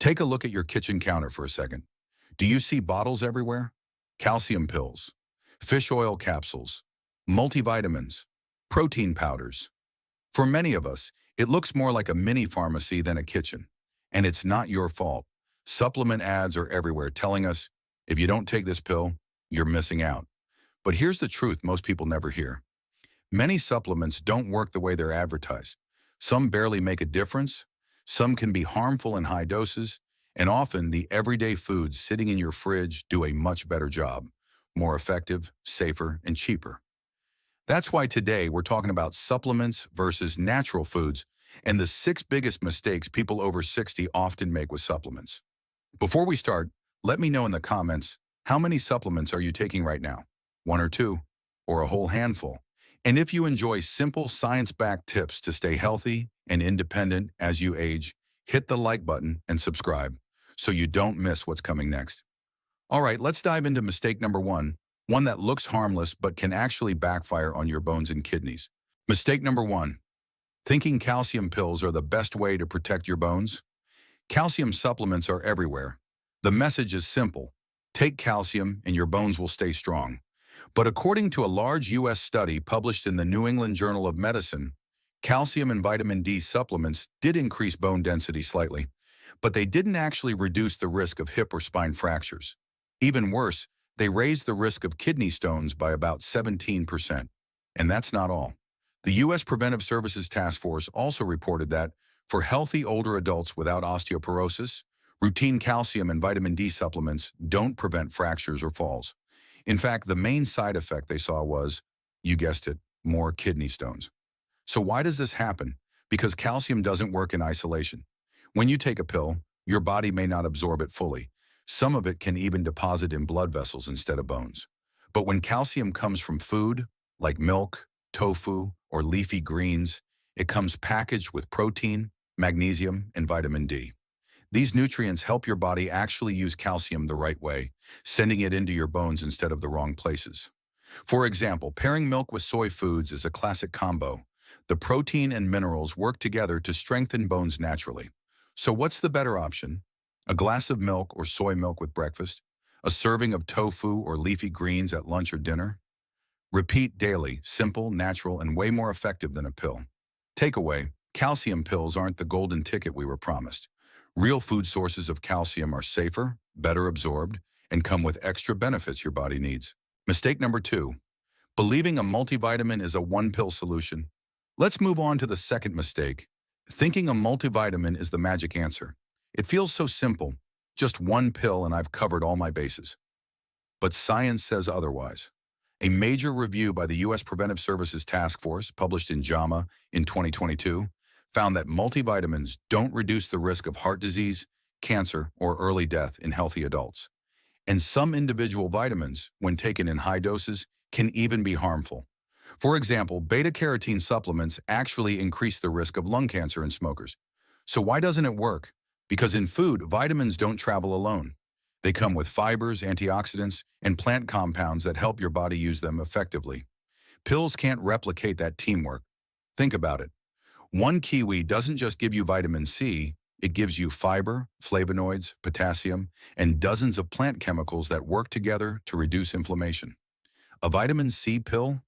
Take a look at your kitchen counter for a second. Do you see bottles everywhere? Calcium pills, fish oil capsules, multivitamins, protein powders. For many of us, it looks more like a mini pharmacy than a kitchen. And it's not your fault. Supplement ads are everywhere telling us, if you don't take this pill, you're missing out. But here's the truth most people never hear. Many supplements don't work the way they're advertised. Some barely make a difference, some can be harmful in high doses, and often the everyday foods sitting in your fridge do a much better job, more effective, safer, and cheaper. That's why today we're talking about supplements versus natural foods and the 6 biggest mistakes people over 60 often make with supplements. Before we start, let me know in the comments, how many supplements are you taking right now? 1 or 2? Or a whole handful? And if you enjoy simple science-backed tips to stay healthy and independent as you age, hit the like button and subscribe so you don't miss what's coming next. All right, let's dive into mistake number 1, one that looks harmless but can actually backfire on your bones and kidneys. Mistake number 1, thinking calcium pills are the best way to protect your bones. Calcium supplements are everywhere. The message is simple: take calcium and your bones will stay strong. But according to a large U.S. study published in the New England Journal of Medicine, calcium and vitamin D supplements did increase bone density slightly, but they didn't actually reduce the risk of hip or spine fractures. Even worse, they raised the risk of kidney stones by about 17%. And that's not all. The U.S. Preventive Services Task Force also reported that for healthy older adults without osteoporosis, routine calcium and vitamin D supplements don't prevent fractures or falls. In fact, the main side effect they saw was, you guessed it, more kidney stones. So why does this happen? Because calcium doesn't work in isolation. When you take a pill, your body may not absorb it fully. Some of it can even deposit in blood vessels instead of bones. But when calcium comes from food, like milk, tofu, or leafy greens, it comes packaged with protein, magnesium, and vitamin D. These nutrients help your body actually use calcium the right way, sending it into your bones instead of the wrong places. For example, pairing milk with soy foods is a classic combo. The protein and minerals work together to strengthen bones naturally. So what's the better option? A glass of milk or soy milk with breakfast? A serving of tofu or leafy greens at lunch or dinner? Repeat daily, simple, natural, and way more effective than a pill. Takeaway: calcium pills aren't the golden ticket we were promised. Real food sources of calcium are safer, better absorbed, and come with extra benefits your body needs. Mistake number 2, believing a multivitamin is a one-pill solution. Let's move on to the second mistake, thinking a multivitamin is the magic answer. It feels so simple, just one pill and I've covered all my bases. But science says otherwise. A major review by the U.S. Preventive Services Task Force, published in JAMA in 2022, found that multivitamins don't reduce the risk of heart disease, cancer, or early death in healthy adults. And some individual vitamins, when taken in high doses, can even be harmful. For example, beta-carotene supplements actually increase the risk of lung cancer in smokers. So why doesn't it work? Because in food, vitamins don't travel alone. They come with fibers, antioxidants, and plant compounds that help your body use them effectively. Pills can't replicate that teamwork. Think about it. One kiwi doesn't just give you vitamin C, it gives you fiber, flavonoids, potassium, and dozens of plant chemicals that work together to reduce inflammation. A vitamin C pill?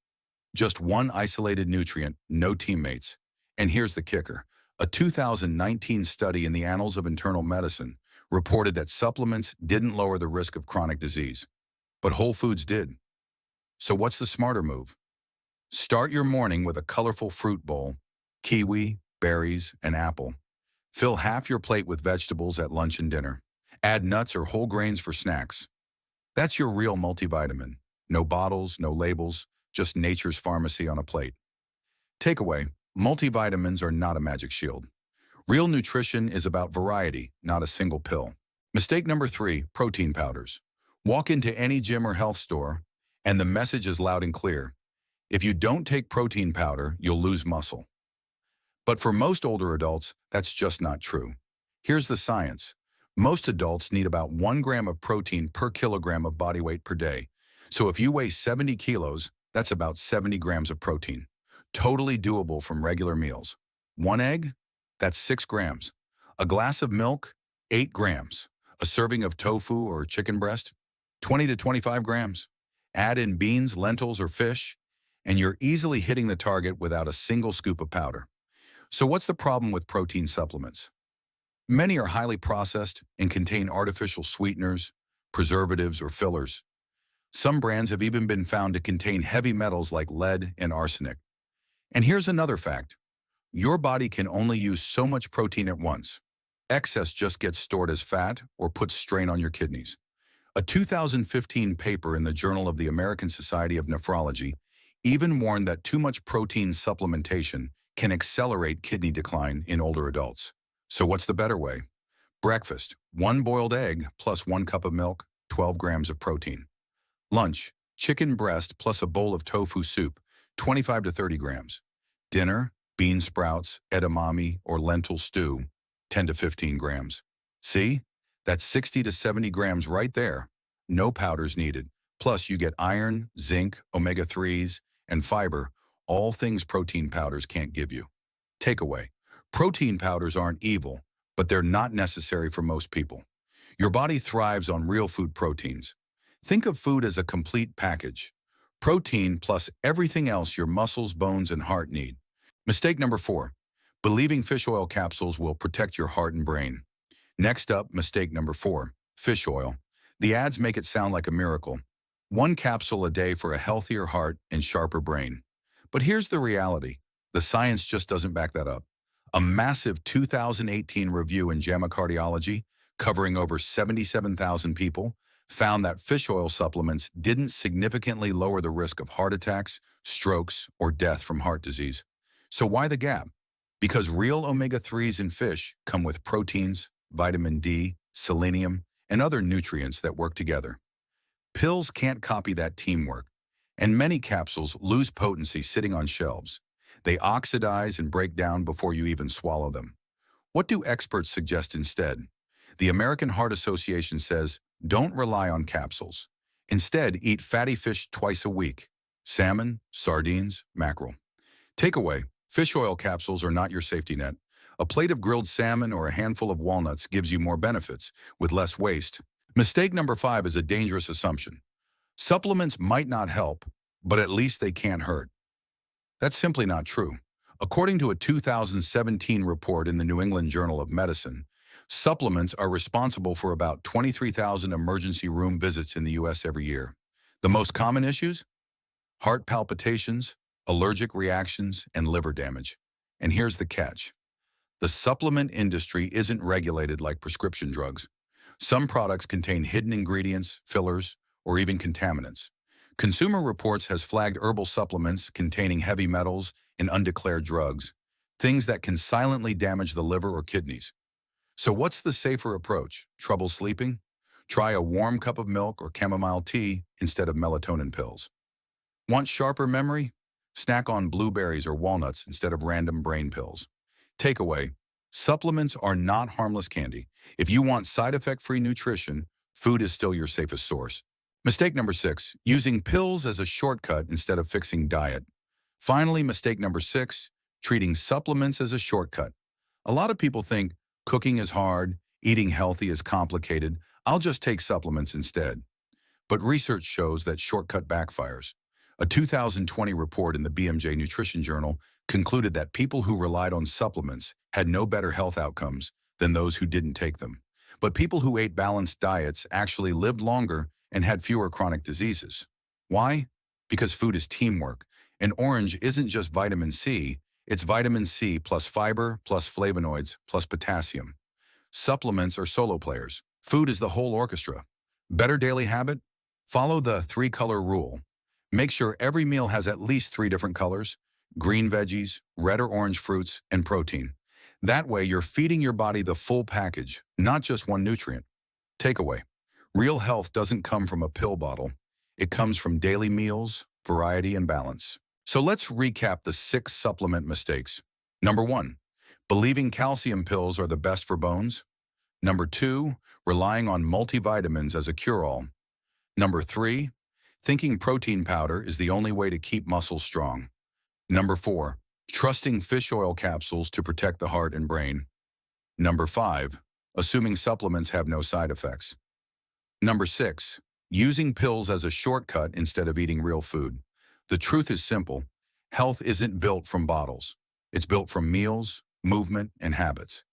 Just one isolated nutrient, no teammates. And here's the kicker. A 2019 study in the Annals of Internal Medicine reported that supplements didn't lower the risk of chronic disease, but whole foods did. So what's the smarter move? Start your morning with a colorful fruit bowl, kiwi, berries, and apple. Fill half your plate with vegetables at lunch and dinner. Add nuts or whole grains for snacks. That's your real multivitamin. No bottles, no labels, just nature's pharmacy on a plate. Takeaway: multivitamins are not a magic shield. Real nutrition is about variety, not a single pill. Mistake number 3, protein powders. Walk into any gym or health store, and the message is loud and clear. If you don't take protein powder, you'll lose muscle. But for most older adults, that's just not true. Here's the science. Most adults need about 1 gram of protein per kilogram of body weight per day. So if you weigh 70 kilos, that's about 70 grams of protein. Totally doable from regular meals. 1 egg? That's 6 grams. A glass of milk? 8 grams. A serving of tofu or chicken breast, 20 to 25 grams. Add in beans, lentils, or fish, and you're easily hitting the target without a single scoop of powder. So what's the problem with protein supplements? Many are highly processed and contain artificial sweeteners, preservatives, or fillers. Some brands have even been found to contain heavy metals like lead and arsenic. And here's another fact. Your body can only use so much protein at once. Excess just gets stored as fat or puts strain on your kidneys. A 2015 paper in the Journal of the American Society of Nephrology even warned that too much protein supplementation can accelerate kidney decline in older adults. So what's the better way? Breakfast, 1 boiled egg plus 1 cup of milk, 12 grams of protein. Lunch, chicken breast plus a bowl of tofu soup, 25 to 30 grams. Dinner, bean sprouts, edamame, or lentil stew, 10 to 15 grams. See? That's 60 to 70 grams right there. No powders needed. Plus, you get iron, zinc, omega-3s, and fiber, all things protein powders can't give you. Takeaway. Protein powders aren't evil, but they're not necessary for most people. Your body thrives on real food proteins. Think of food as a complete package. Protein plus everything else your muscles, bones, and heart need. Mistake number 4. Believing fish oil capsules will protect your heart and brain. Next up, mistake number 4. Fish oil. The ads make it sound like a miracle. 1 capsule a day for a healthier heart and sharper brain. But here's the reality. The science just doesn't back that up. A massive 2018 review in JAMA Cardiology, covering over 77,000 people, found that fish oil supplements didn't significantly lower the risk of heart attacks, strokes, or death from heart disease. So why the gap? Because real omega-3s in fish come with proteins, vitamin D, selenium, and other nutrients that work together. Pills can't copy that teamwork, and many capsules lose potency sitting on shelves. They oxidize and break down before you even swallow them. What do experts suggest instead? The American Heart Association says, don't rely on capsules. Instead, eat fatty fish twice a week: salmon, sardines, mackerel. Takeaway: fish oil capsules are not your safety net. A plate of grilled salmon or a handful of walnuts gives you more benefits, with less waste. Mistake number 5 is a dangerous assumption. Supplements might not help, but at least they can't hurt. That's simply not true. According to a 2017 report in the New England Journal of Medicine, supplements are responsible for about 23,000 emergency room visits in the U.S. every year. The most common issues? Heart palpitations, allergic reactions, and liver damage. And here's the catch. The supplement industry isn't regulated like prescription drugs. Some products contain hidden ingredients, fillers, or even contaminants. Consumer Reports has flagged herbal supplements containing heavy metals and undeclared drugs, things that can silently damage the liver or kidneys. So what's the safer approach? Trouble sleeping? Try a warm cup of milk or chamomile tea instead of melatonin pills. Want sharper memory? Snack on blueberries or walnuts instead of random brain pills. Takeaway: supplements are not harmless candy. If you want side effect-free nutrition, food is still your safest source. Mistake number 6, using pills as a shortcut instead of fixing diet. Finally, mistake number 6, treating supplements as a shortcut. A lot of people think cooking is hard, eating healthy is complicated, I'll just take supplements instead. But research shows that shortcut backfires. A 2020 report in the BMJ Nutrition Journal concluded that people who relied on supplements had no better health outcomes than those who didn't take them. But people who ate balanced diets actually lived longer and had fewer chronic diseases. Why? Because food is teamwork, and orange isn't just vitamin C, it's vitamin C plus fiber plus flavonoids plus potassium. Supplements are solo players. Food is the whole orchestra. Better daily habit? Follow the 3-color rule. Make sure every meal has at least 3 different colors: green veggies, red or orange fruits, and protein. That way, you're feeding your body the full package, not just one nutrient. Takeaway: real health doesn't come from a pill bottle. It comes from daily meals, variety, and balance. So let's recap the 6 supplement mistakes. Number 1, believing calcium pills are the best for bones. Number 2, relying on multivitamins as a cure-all. Number 3, thinking protein powder is the only way to keep muscles strong. Number 4, trusting fish oil capsules to protect the heart and brain. Number 5, assuming supplements have no side effects. Number 6. Using pills as a shortcut instead of eating real food. The truth is simple. Health isn't built from bottles. It's built from meals, movement, and habits.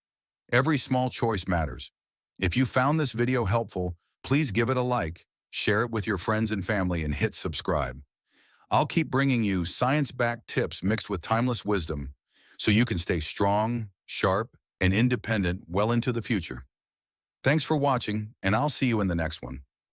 Every small choice matters. If you found this video helpful, please give it a like, share it with your friends and family, and hit subscribe. I'll keep bringing you science-backed tips mixed with timeless wisdom so you can stay strong, sharp, and independent well into the future. Thanks for watching, and I'll see you in the next one.